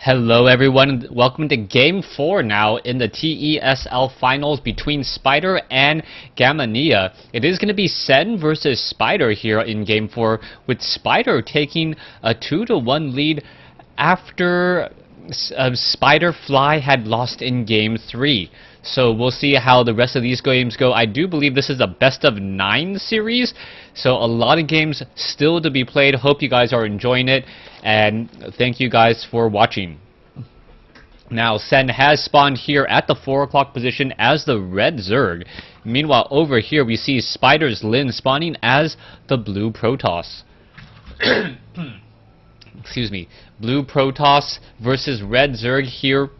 Hello everyone, welcome to Game 4 now in the TeSL finals between Spider and Gamania. It is going to be Sen versus Spider here in Game 4, with Spider taking a 2-1 lead after Spider Fly had lost in Game 3. So we'll see how the rest of these games go. I do believe this is a best of 9 series, so a lot of games still to be played. Hope you guys are enjoying it, and thank you guys for watching. Now, Sen has spawned here at the 4 o'clock position as the red Zerg. Meanwhile, over here we see Spider's Lin spawning as the blue Protoss. Excuse me. Blue Protoss versus red Zerg here.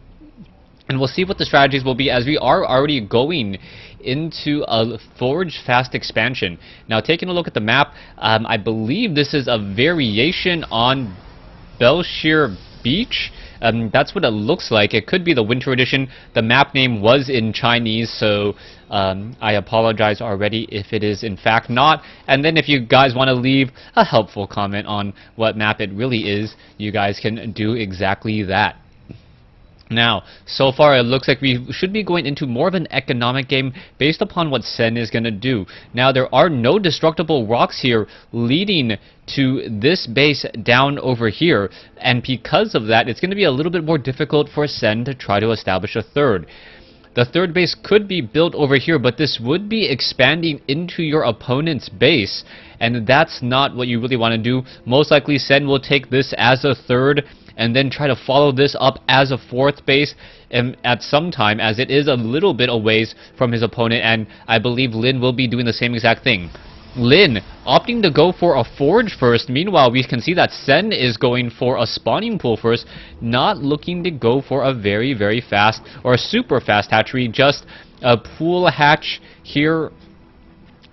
And we'll see what the strategies will be, as we are already going into a Forge Fast expansion. Now, taking a look at the map, I believe this is a variation on Belshire Beach. That's what it looks like. It could be the Winter Edition. The map name was in Chinese, so I apologize already if it is in fact not. And then if you guys want to leave a helpful comment on what map it really is, you guys can do exactly that. Now, so far it looks like we should be going into more of an economic game based upon what Sen is going to do. Now, there are no destructible rocks here leading to this base down over here, and because of that, it's going to be a little bit more difficult for Sen to try to establish a third. The third base could be built over here, but this would be expanding into your opponent's base, and that's not what you really want to do. Most likely, Sen will take this as a third, and then try to follow this up as a fourth base at some time, as it is a little bit away from his opponent, and I believe Lin will be doing the same exact thing. Lin opting to go for a forge first. Meanwhile, we can see that Sen is going for a spawning pool first, not looking to go for a very, very fast or a super fast hatchery, just a pool hatch here.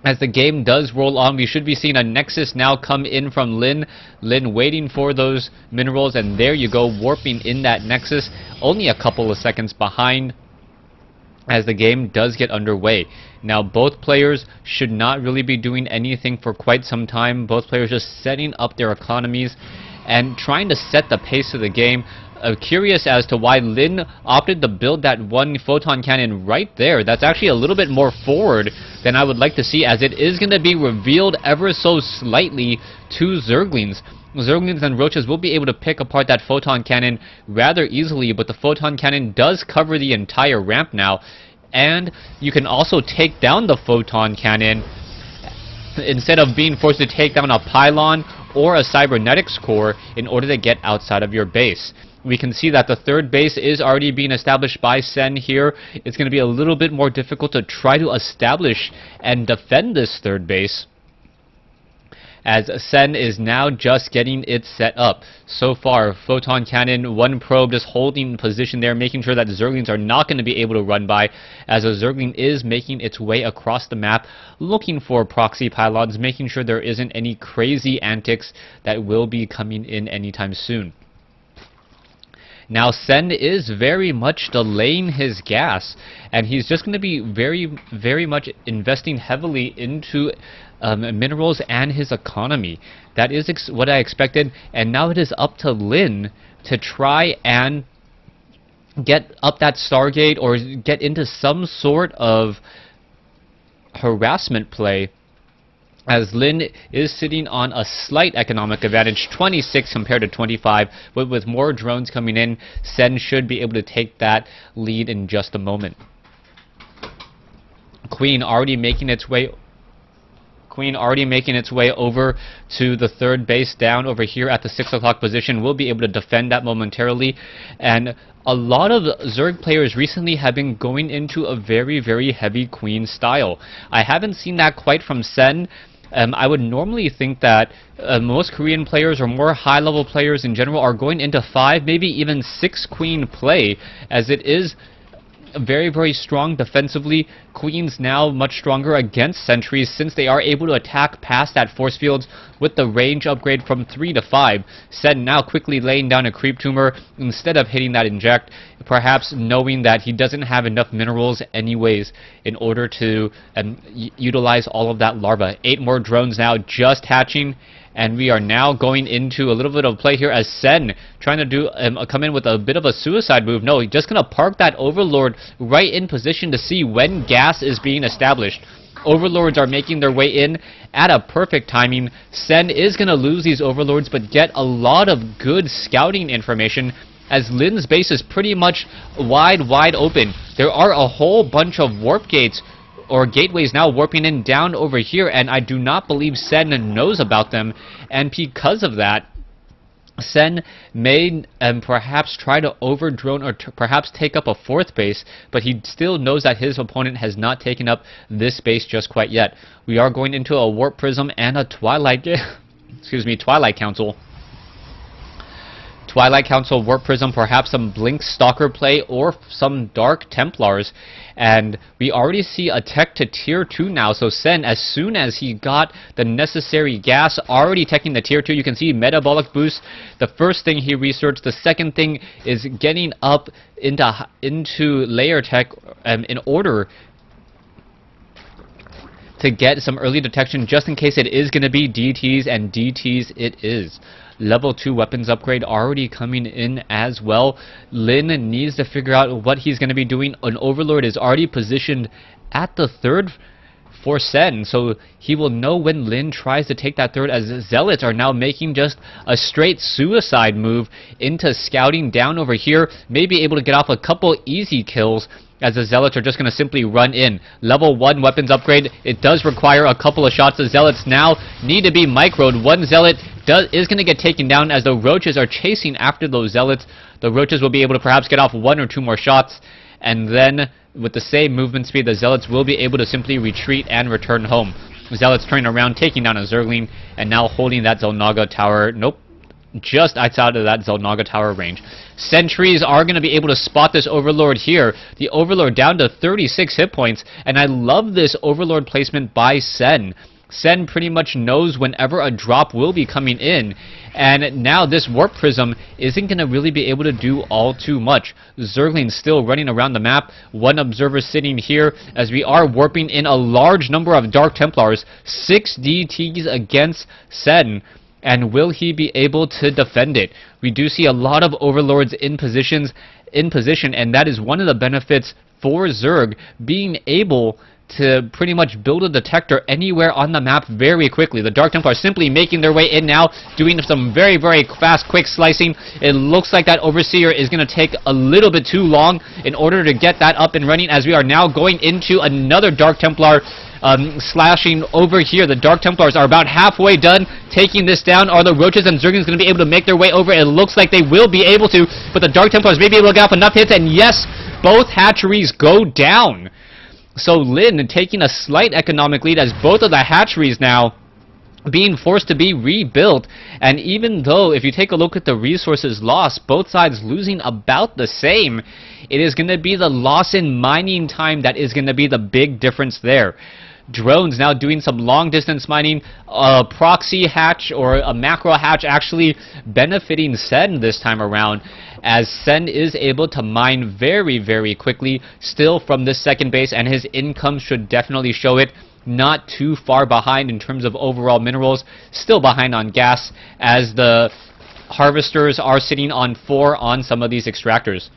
As the game does roll on, we should be seeing a Nexus now come in from Lin. Lin waiting for those minerals, and there you go, warping in that Nexus. Only a couple of seconds behind as the game does get underway. Now, both players should not really be doing anything for quite some time. Both players just setting up their economies and trying to set the pace of the game. Curious as to why Lin opted to build that one photon cannon right there. That's actually a little bit more forward than I would like to see, as it is going to be revealed ever so slightly to Zerglings. Zerglings and Roaches will be able to pick apart that photon cannon rather easily, but the photon cannon does cover the entire ramp now, and you can also take down the photon cannon instead of being forced to take down a pylon or a cybernetics core in order to get outside of your base. We can see that the third base is already being established by Sen here. It's going to be a little bit more difficult to try to establish and defend this third base, as Sen is now just getting it set up. So far, photon cannon, one probe just holding position there, making sure that Zerglings are not going to be able to run by, as a Zergling is making its way across the map, looking for proxy pylons, making sure there isn't any crazy antics that will be coming in anytime soon. Now, Sen is very much delaying his gas, and he's just going to be very much investing heavily into minerals and his economy. That is what I expected, and now it is up to Lin to try and get up that Stargate or get into some sort of harassment play, as Lin is sitting on a slight economic advantage, 26 compared to 25, but with more drones coming in, Sen should be able to take that lead in just a moment. Queen already making its way over to the third base down over here at the 6 o'clock position. Will be able to defend that momentarily, and a lot of Zerg players recently have been going into a very, very heavy Queen style. I haven't seen that quite from Sen. I would normally think that most Korean players or more high-level players in general are going into 5, maybe even 6 Queen play, as it is very, very strong defensively. Queens now much stronger against sentries, since they are able to attack past that force fields with the range upgrade from 3 to 5. Sen now quickly laying down a creep tumor instead of hitting that inject, perhaps knowing that he doesn't have enough minerals anyways in order to utilize all of that larva. 8 more drones now just hatching, And we are now going into a little bit of play here as Sen trying to do come in with a bit of a suicide move. No, he's just going to park that Overlord right in position to see when gas is being established. Overlords are making their way in at a perfect timing. Sen is going to lose these Overlords, but get a lot of good scouting information as Lin's base is pretty much wide open. There are a whole bunch of warp gates or gateways now warping in down over here, and I do not believe Sen knows about them, and because of that, Sen may perhaps try to overdrone or perhaps take up a fourth base, but he still knows that his opponent has not taken up this base just quite yet. We are going into a Warp Prism and a Twilight Council. Twilight Council, Warp Prism, perhaps some Blink Stalker play, or some Dark Templars. And we already see a tech to tier 2 now, so Sen, as soon as he got the necessary gas, already teching the tier 2, you can see Metabolic Boost, the first thing he researched. The second thing is getting up into layer tech in order to get some early detection, just in case it is going to be DTs, and DTs it is. Level 2 weapons upgrade already coming in as well. Lin needs to figure out what he's going to be doing. An Overlord is already positioned at the third for Sen, so he will know when Lin tries to take that third, as Zealots are now making just a straight suicide move into scouting down over here, maybe able to get off a couple easy kills, as the Zealots are just going to simply run in. Level 1 weapons upgrade, it does require a couple of shots. The Zealots now need to be microed. One Zealot is going to get taken down as the Roaches are chasing after those Zealots. The Roaches will be able to perhaps get off 1 or 2 more shots, and then with the same movement speed, the Zealots will be able to simply retreat and return home. Zealots turning around, taking down a Zergling, and now holding that Xel'Naga tower. Nope, just outside of that Xel'Naga tower range. Sentries are going to be able to spot this Overlord here. The Overlord down to 36 hit points, and I love this Overlord placement by Sen. Sen pretty much knows whenever a drop will be coming in, and now this Warp Prism isn't going to really be able to do all too much. Zerglings still running around the map, one observer sitting here, as we are warping in a large number of Dark Templars, 6 DTs against Sen. And will he be able to defend it? We do see a lot of Overlords in position, and that is one of the benefits for Zerg, being able to pretty much build a detector anywhere on the map very quickly. The Dark Templar are simply making their way in now, doing some very fast, quick slicing. It looks like that Overseer is going to take a little bit too long in order to get that up and running, as we are now going into another Dark Templar slashing over here. The Dark Templars are about halfway done taking this down. Are the Roaches and Zerglings going to be able to make their way over? It looks like they will be able to, but the Dark Templars may be able to get off enough hits, and yes, both hatcheries go down. So Lin taking a slight economic lead, as both of the hatcheries now being forced to be rebuilt. And even though, if you take a look at the resources lost, both sides losing about the same, it is going to be the loss in mining time that is going to be the big difference there. Drones now doing some long distance mining, a proxy hatch or a macro hatch actually benefiting Sen this time around, as Sen is able to mine very quickly still from this second base, and his income should definitely show it. Not too far behind in terms of overall minerals, still behind on gas, as the harvesters are sitting on 4 on some of these extractors.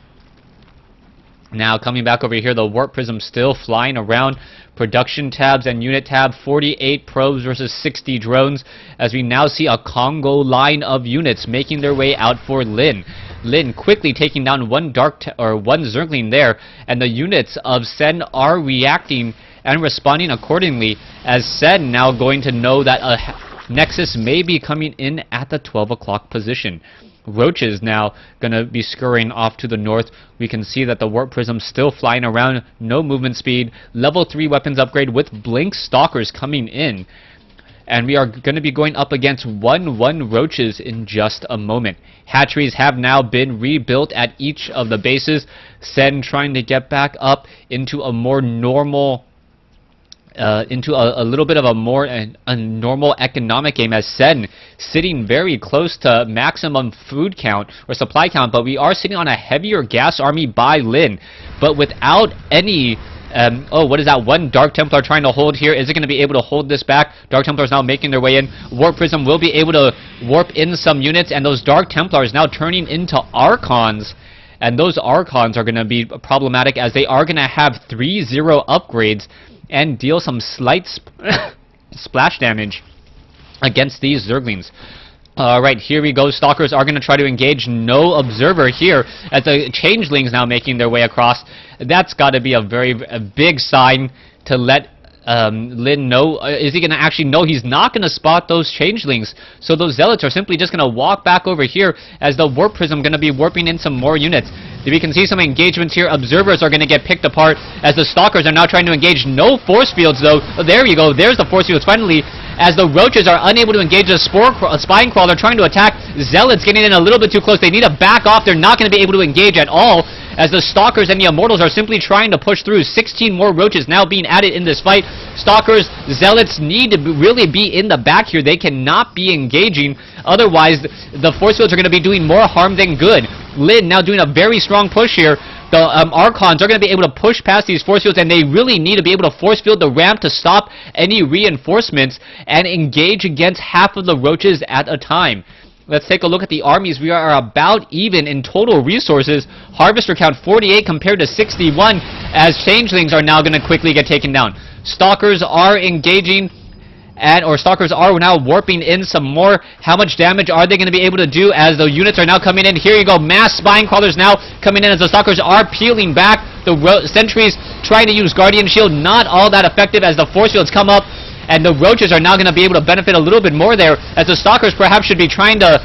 Now coming back over here, the Warp Prism still flying around. Production tabs and unit tab, 48 probes versus 60 drones, as we now see a Congo line of units making their way out for Lin. Lin quickly taking down one Zergling there, and the units of Sen are reacting and responding accordingly, as Sen now going to know that a Nexus may be coming in at the 12 o'clock position. Roaches now going to be scurrying off to the north. We can see that the Warp Prism still flying around, no movement speed. Level 3 weapons upgrade with Blink Stalkers coming in. And we are going to be going up against 1-1 Roaches in just a moment. Hatcheries have now been rebuilt at each of the bases. Sen trying to get back up into a more normal into a little bit of a more normal economic game, as Sen sitting very close to maximum food count or supply count, but we are sitting on a heavier gas army by Lin, but without any Oh, what is that? One Dark Templar trying to hold here. Is it going to be able to hold this back? Dark Templars now making their way in. Warp Prism will be able to warp in some units, and those Dark Templars now turning into Archons. And those Archons are going to be problematic, as they are going to have 3-0 upgrades and deal some slight splash damage against these Zerglings. Alright, here we go. Stalkers are going to try to engage. No Observer here, as the Changelings now making their way across. That's got to be a big sign to let Lin know. Is he going to actually know? He's not going to spot those Changelings. So those Zealots are simply just going to walk back over here, as the Warp Prism going to be warping in some more units. We can see some engagements here. Observers are going to get picked apart, as the Stalkers are now trying to engage. No force fields, though. There you go. There's the force fields finally, as the Roaches are unable to engage a Spine Crawler trying to attack. Zealots getting in a little bit too close. They need to back off. They're not going to be able to engage at all, as the Stalkers and the Immortals are simply trying to push through. 16 more Roaches now being added in this fight. Stalkers, Zealots need to really be in the back here. They cannot be engaging. Otherwise, the force fields are going to be doing more harm than good. Lin now doing a very strong push here. The Archons are going to be able to push past these force fields, and they really need to be able to force field the ramp to stop any reinforcements and engage against half of the Roaches at a time. Let's take a look at the armies. We are about even in total resources. Harvester count 48 compared to 61, as Changelings are now going to quickly get taken down. Stalkers are engaging, or Stalkers are now warping in some more. How much damage are they going to be able to do, as the units are now coming in? Here you go, mass Spine Crawlers now coming in, as the Stalkers are peeling back. The Sentries trying to use Guardian Shield, not all that effective, as the force fields come up. And the Roaches are now going to be able to benefit a little bit more there, as the Stalkers perhaps should be trying to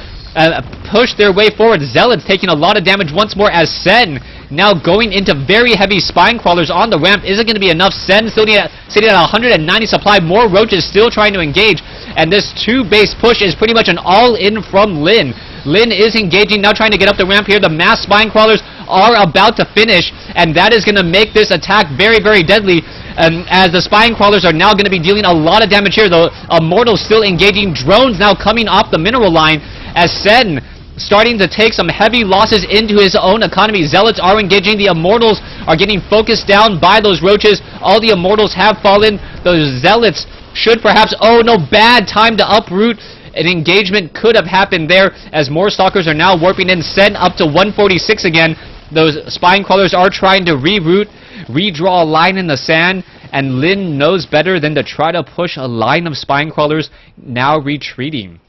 push their way forward. Zealots taking a lot of damage once more, as Sen now going into very heavy Spine Crawlers on the ramp. Isn't going to be enough. Sen still sitting at 190 supply. More Roaches still trying to engage. And this 2-base push is pretty much an all-in from Lin. Lin is engaging, now trying to get up the ramp here. The mass Spine Crawlers are about to finish, and that is going to make this attack very, very deadly. As the Spine Crawlers are now going to be dealing a lot of damage here. The Immortals still engaging. Drones now coming off the mineral line, as Sen starting to take some heavy losses into his own economy. Zealots are engaging. The Immortals are getting focused down by those Roaches. All the Immortals have fallen. Those Zealots should perhaps... Oh, no, bad time to uproot. An engagement could have happened there, as more Stalkers are now warping in. Sen up to 146 again. Those Spine Crawlers are trying to redraw a line in the sand, and Lin knows better than to try to push a line of Spine Crawlers, now retreating.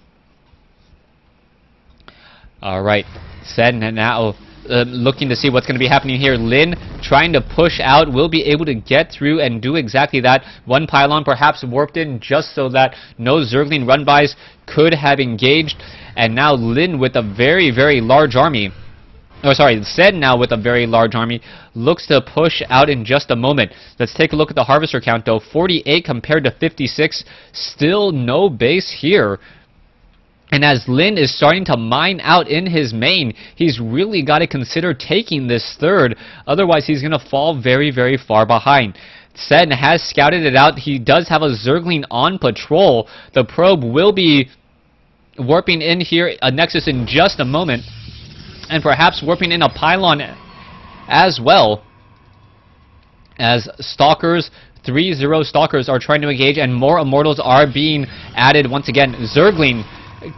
Alright, Sen now looking to see what's going to be happening here. Lin trying to push out, will be able to get through and do exactly that. One pylon perhaps warped in just so that no Zergling run-bys could have engaged, and now Lin with a very, very large army. Oh, sorry, Sen now with a very large army looks to push out in just a moment. Let's take a look at the Harvester count, though. 48 compared to 56. Still no base here. And as Lin is starting to mine out in his main, he's really got to consider taking this third. Otherwise, he's going to fall very, very far behind. Sen has scouted it out. He does have a Zergling on patrol. The probe will be warping in here, a Nexus, in just a moment. And perhaps warping in a pylon as well, as Stalkers, 3-0 Stalkers are trying to engage, and more Immortals are being added once again. Zergling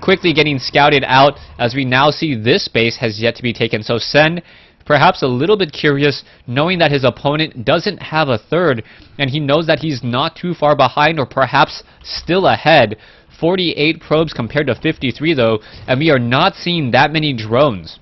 quickly getting scouted out, as we now see this base has yet to be taken. So Sen perhaps a little bit curious, knowing that his opponent doesn't have a third, and he knows that he's not too far behind, or perhaps still ahead. 48 probes compared to 53 though, and we are not seeing that many drones.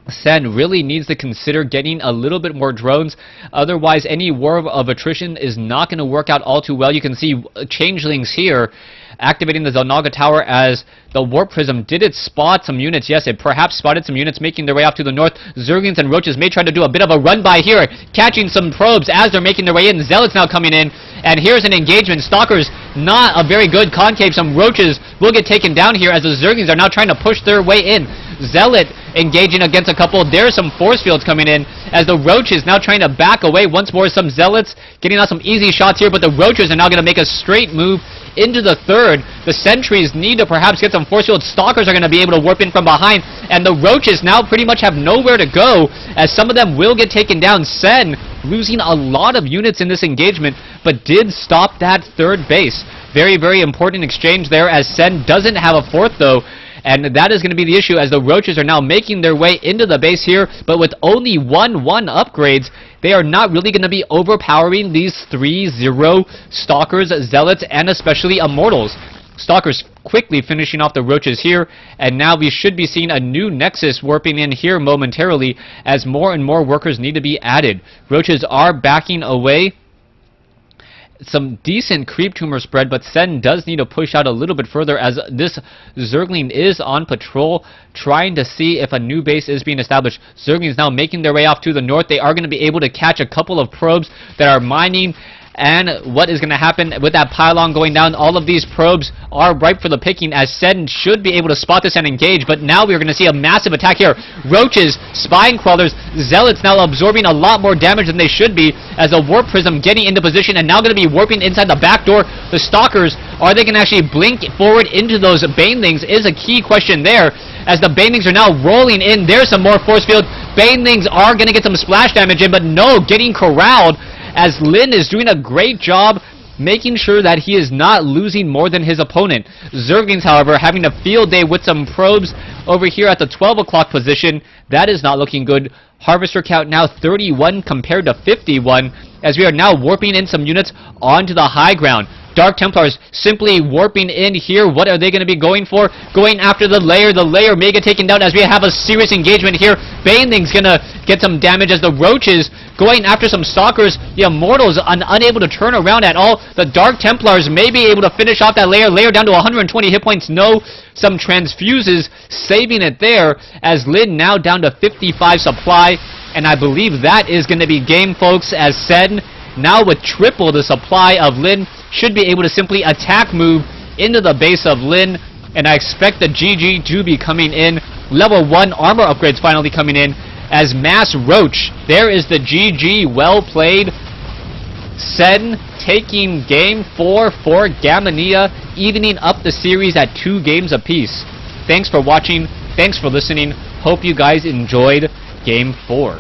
Sen really needs to consider getting a little bit more drones. Otherwise, any war of attrition is not going to work out all too well. You can see Changelings here activating the Zelnaga Tower, as the Warp Prism did it spot some units. Yes, it perhaps spotted some units making their way off to the north. Zerglings and Roaches may try to do a bit of a run-by here, catching some probes as they're making their way in. Zealots now coming in, and here's an engagement. Stalkers, not a very good concave. Some Roaches will get taken down here, as the Zerglings are now trying to push their way in. Zealot engaging against a couple. There's some force fields coming in, as the Roaches now trying to back away once more. Some Zealots getting out some easy shots here, but the Roaches are now going to make a straight move into the third. The sentries need to perhaps get some force field. Stalkers are going to be able to warp in from behind, and the roaches now pretty much have nowhere to go, as some of them will get taken down. Sen losing a lot of units in this engagement, but did stop that third base. Very, very important exchange there, as Sen doesn't have a fourth though. And that is going to be the issue, as the roaches are now making their way into the base here, but with only 1-1 upgrades, they are not really going to be overpowering these 3-0 Stalkers, Zealots, and especially Immortals. Stalkers quickly finishing off the roaches here, and now we should be seeing a new Nexus warping in here momentarily, as more and more workers need to be added. Roaches are backing away. Some decent creep tumor spread, but Sen does need to push out a little bit further, as this Zergling is on patrol trying to see if a new base is being established. Zerglings now making their way off to the north. They are going to be able to catch a couple of probes that are mining. And what is going to happen with that pylon going down? All of these probes are ripe for the picking, as Sen should be able to spot this and engage. But now we're going to see a massive attack here. Roaches, spine crawlers, zealots now absorbing a lot more damage than they should be, as a warp prism getting into position and now going to be warping inside the back door. The stalkers, are they going to actually blink forward into those banelings is a key question there, as the banelings are now rolling in. There's some more force field. Banelings are going to get some splash damage in, but no, getting corralled, as Lin is doing a great job making sure that he is not losing more than his opponent. Zerglings, however, having a field day with some probes over here at the 12 o'clock position. That is not looking good. Harvester count now 31 compared to 51, as we are now warping in some units onto the high ground. Dark Templars simply warping in here. What are they going to be going for? Going after the lair. The lair may get taken down, as we have a serious engagement here. Baneling's going to get some damage, as the roaches going after some stalkers. The Immortals unable to turn around at all. The Dark Templars may be able to finish off that lair. Lair down to 120 hit points. No, some transfuses saving it there, as Lin now down to 55 supply. And I believe that is going to be game, folks, as Sen now with triple the supply of Lin should be able to simply attack move into the base of Lin. And I expect the GG to be coming in. Level 1 armor upgrades finally coming in, as Mass Roach. There is the GG. Well played. Sen taking game 4 for Gamania, evening up the series at 2 games apiece. Thanks for watching. Thanks for listening. Hope you guys enjoyed game 4.